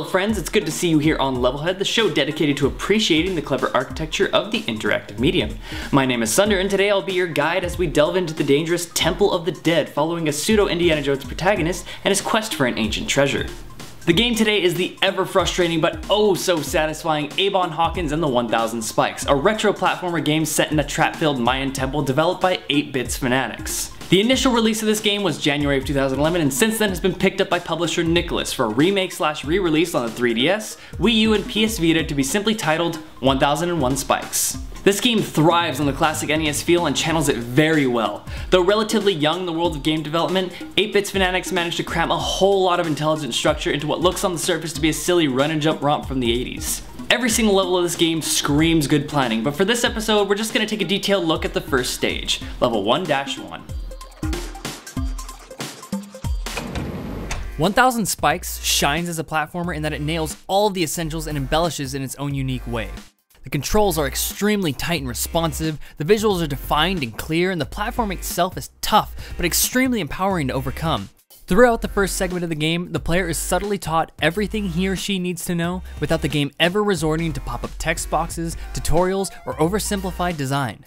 Hello friends, it's good to see you here on LevelHead, the show dedicated to appreciating the clever architecture of the interactive medium. My name is Sunder, and today I'll be your guide as we delve into the dangerous Temple of the Dead, following a pseudo-Indiana Jones protagonist and his quest for an ancient treasure. The game today is the ever-frustrating but oh so satisfying Aban Hawkins and the 1000 Spikes, a retro platformer game set in a trap-filled Mayan temple developed by 8-Bits fanatics. The initial release of this game was January of 2011, and since then has been picked up by publisher Nicholas for a remake/re-release on the 3DS, Wii U, and PS Vita to be simply titled 1001 Spikes. This game thrives on the classic NES feel and channels it very well. Though relatively young in the world of game development, 8-Bits fanatics managed to cram a whole lot of intelligent structure into what looks on the surface to be a silly run and jump romp from the 80s. Every single level of this game screams good planning, but for this episode we're just going to take a detailed look at the first stage, level 1-1. 1000 Spikes shines as a platformer in that it nails all of the essentials and embellishes in its own unique way. The controls are extremely tight and responsive, the visuals are defined and clear, and the platform itself is tough but extremely empowering to overcome. Throughout the first segment of the game, the player is subtly taught everything he or she needs to know without the game ever resorting to pop-up text boxes, tutorials, or oversimplified design.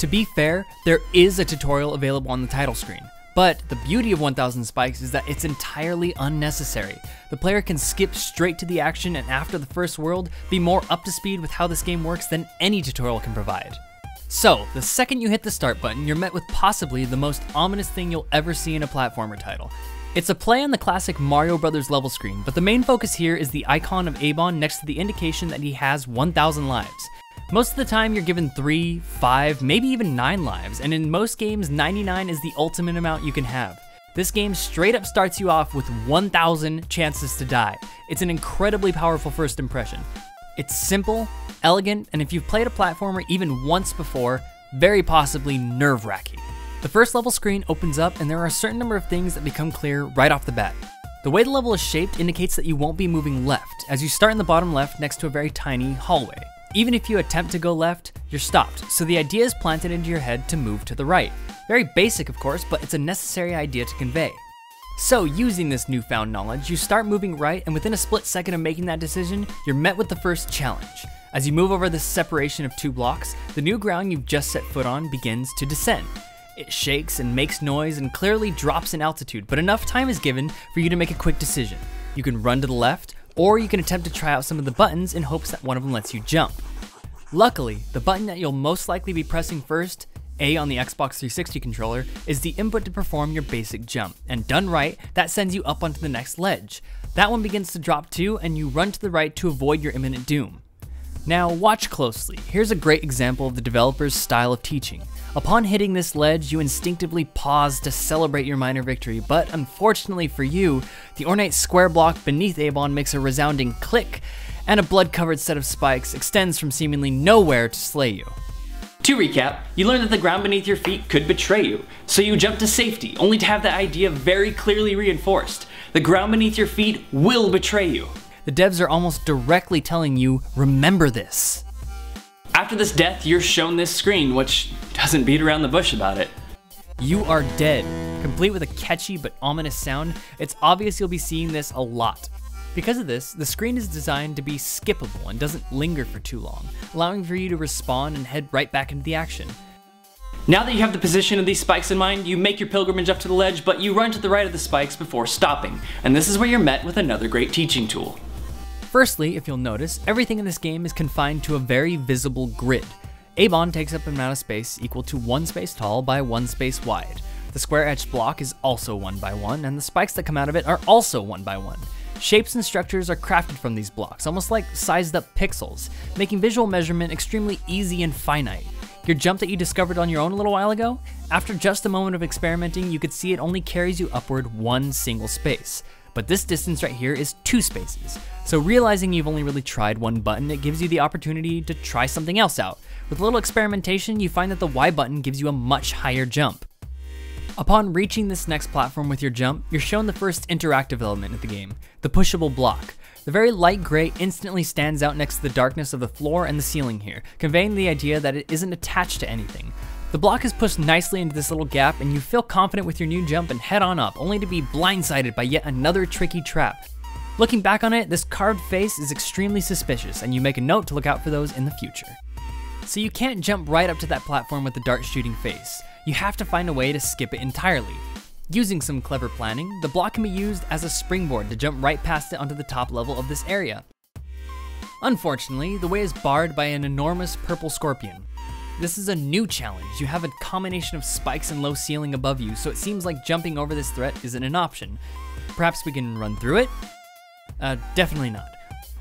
To be fair, there is a tutorial available on the title screen. But the beauty of 1000 Spikes is that it's entirely unnecessary. The player can skip straight to the action and after the first world, be more up to speed with how this game works than any tutorial can provide. So, the second you hit the start button, you're met with possibly the most ominous thing you'll ever see in a platformer title. It's a play on the classic Mario Bros. Level screen, but the main focus here is the icon of Aban next to the indication that he has 1000 lives. Most of the time you're given 3, 5, maybe even 9 lives, and in most games 99 is the ultimate amount you can have. This game straight up starts you off with 1000 chances to die. It's an incredibly powerful first impression. It's simple, elegant, and if you've played a platformer even once before, very possibly nerve-wracking. The first level screen opens up and there are a certain number of things that become clear right off the bat. The way the level is shaped indicates that you won't be moving left, as you start in the bottom left next to a very tiny hallway. Even if you attempt to go left, you're stopped, so the idea is planted into your head to move to the right. Very basic of course, but it's a necessary idea to convey. So using this newfound knowledge, you start moving right, and within a split second of making that decision, you're met with the first challenge. As you move over this separation of 2 blocks, the new ground you've just set foot on begins to descend. It shakes and makes noise and clearly drops in altitude, but enough time is given for you to make a quick decision. You can run to the left, or you can attempt to try out some of the buttons in hopes that one of them lets you jump. Luckily, the button that you'll most likely be pressing first, A on the Xbox 360 controller, is the input to perform your basic jump, and done right, that sends you up onto the next ledge. That one begins to drop too, and you run to the right to avoid your imminent doom. Now watch closely, here's a great example of the developer's style of teaching. Upon hitting this ledge, you instinctively pause to celebrate your minor victory, but unfortunately for you, the ornate square block beneath Aban makes a resounding click, and a blood-covered set of spikes extends from seemingly nowhere to slay you. To recap, you learned that the ground beneath your feet could betray you, so you jump to safety, only to have that idea very clearly reinforced. The ground beneath your feet will betray you. The devs are almost directly telling you, remember this. After this death, you're shown this screen, which doesn't beat around the bush about it. You are dead. Complete with a catchy but ominous sound, it's obvious you'll be seeing this a lot. Because of this, the screen is designed to be skippable and doesn't linger for too long, allowing for you to respawn and head right back into the action. Now that you have the position of these spikes in mind, you make your pilgrimage up to the ledge, but you run to the right of the spikes before stopping, and this is where you're met with another great teaching tool. Firstly, if you'll notice, everything in this game is confined to a very visible grid. Aban takes up an amount of space equal to 1 space tall by 1 space wide. The square-edged block is also 1 by 1, and the spikes that come out of it are also 1 by 1. Shapes and structures are crafted from these blocks, almost like sized up pixels, making visual measurement extremely easy and finite. Your jump that you discovered on your own a little while ago? After just a moment of experimenting, you could see it only carries you upward 1 single space. But this distance right here is 2 spaces. So realizing you've only really tried one button, it gives you the opportunity to try something else out. With a little experimentation, you find that the Y button gives you a much higher jump. Upon reaching this next platform with your jump, you're shown the first interactive element of the game, the pushable block. The very light gray instantly stands out next to the darkness of the floor and the ceiling here, conveying the idea that it isn't attached to anything. The block is pushed nicely into this little gap and you feel confident with your new jump and head on up, only to be blindsided by yet another tricky trap. Looking back on it, this carved face is extremely suspicious, and you make a note to look out for those in the future. So you can't jump right up to that platform with the dart shooting face. You have to find a way to skip it entirely. Using some clever planning, the block can be used as a springboard to jump right past it onto the top level of this area. Unfortunately, the way is barred by an enormous purple scorpion. This is a new challenge. You have a combination of spikes and low ceiling above you, so it seems like jumping over this threat isn't an option. Perhaps we can run through it? Definitely not.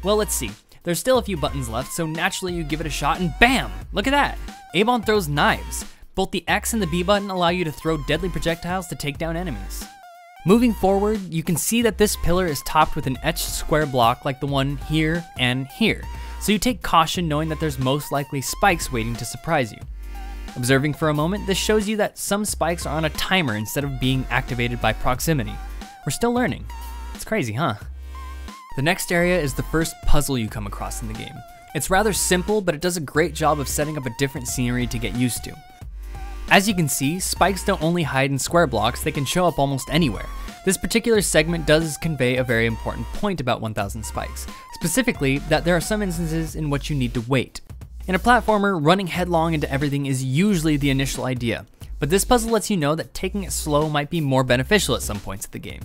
Well, let's see. There's still a few buttons left, so naturally you give it a shot and BAM! Look at that! Aban throws knives. Both the X and the B button allow you to throw deadly projectiles to take down enemies. Moving forward, you can see that this pillar is topped with an etched square block like the one here and here, so you take caution knowing that there's most likely spikes waiting to surprise you. Observing for a moment, this shows you that some spikes are on a timer instead of being activated by proximity. We're still learning. It's crazy, huh? The next area is the first puzzle you come across in the game. It's rather simple, but it does a great job of setting up a different scenery to get used to. As you can see, spikes don't only hide in square blocks, they can show up almost anywhere. This particular segment does convey a very important point about 1000 spikes, specifically that there are some instances in which you need to wait. In a platformer, running headlong into everything is usually the initial idea, but this puzzle lets you know that taking it slow might be more beneficial at some points of the game.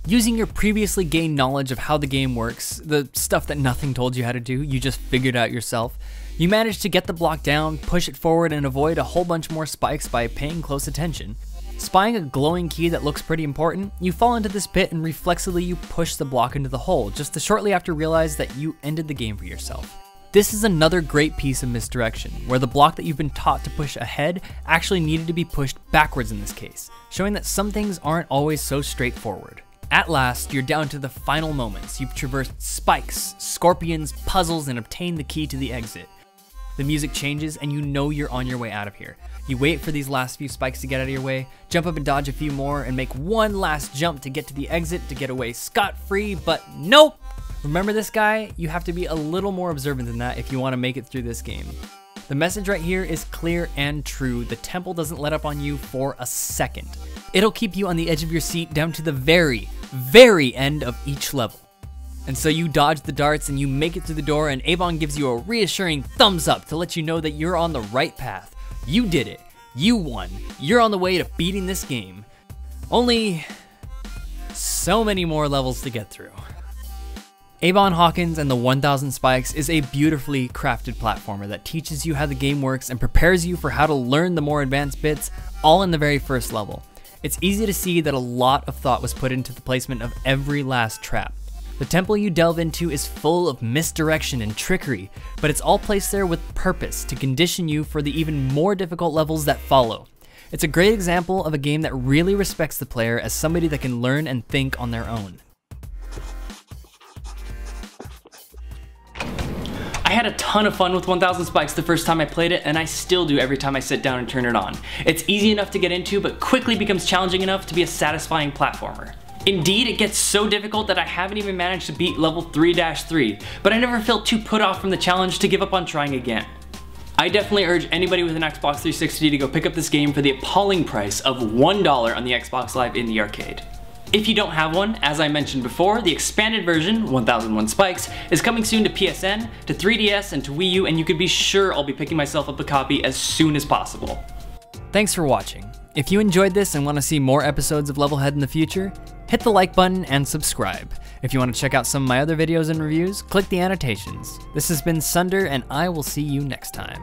Using your previously gained knowledge of how the game works, the stuff that nothing told you how to do, you just figured out yourself, you manage to get the block down, push it forward, and avoid a whole bunch more spikes by paying close attention. Spying a glowing key that looks pretty important, you fall into this pit and reflexively you push the block into the hole, just to shortly after realize that you ended the game for yourself. This is another great piece of misdirection, where the block that you've been taught to push ahead actually needed to be pushed backwards in this case, showing that some things aren't always so straightforward. At last, you're down to the final moments. You've traversed spikes, scorpions, puzzles, and obtained the key to the exit. The music changes and you know you're on your way out of here. You wait for these last few spikes to get out of your way, jump up and dodge a few more, and make one last jump to get to the exit to get away scot-free, but nope! Remember this guy? You have to be a little more observant than that if you want to make it through this game. The message right here is clear and true. The temple doesn't let up on you for a second. It'll keep you on the edge of your seat down to the very, very end of each level. And so you dodge the darts and you make it through the door, and Aban gives you a reassuring thumbs up to let you know that you're on the right path. You did it. You won. You're on the way to beating this game. Only so many more levels to get through. Aban Hawkins and the 1000 Spikes is a beautifully crafted platformer that teaches you how the game works and prepares you for how to learn the more advanced bits, all in the very first level. It's easy to see that a lot of thought was put into the placement of every last trap. The temple you delve into is full of misdirection and trickery, but it's all placed there with purpose to condition you for the even more difficult levels that follow. It's a great example of a game that really respects the player as somebody that can learn and think on their own. I had a ton of fun with 1000 Spikes the first time I played it, and I still do every time I sit down and turn it on. It's easy enough to get into, but quickly becomes challenging enough to be a satisfying platformer. Indeed, it gets so difficult that I haven't even managed to beat level 3-3, but I never felt too put off from the challenge to give up on trying again. I definitely urge anybody with an Xbox 360 to go pick up this game for the appalling price of $1 on the Xbox Live in the arcade. If you don't have one, as I mentioned before, the expanded version, 1001 Spikes, is coming soon to PSN, to 3DS, and to Wii U, and you can be sure I'll be picking myself up a copy as soon as possible. Thanks for watching. If you enjoyed this and want to see more episodes of LevelHead in the future, hit the like button and subscribe. If you want to check out some of my other videos and reviews, click the annotations. This has been Sunder, and I will see you next time.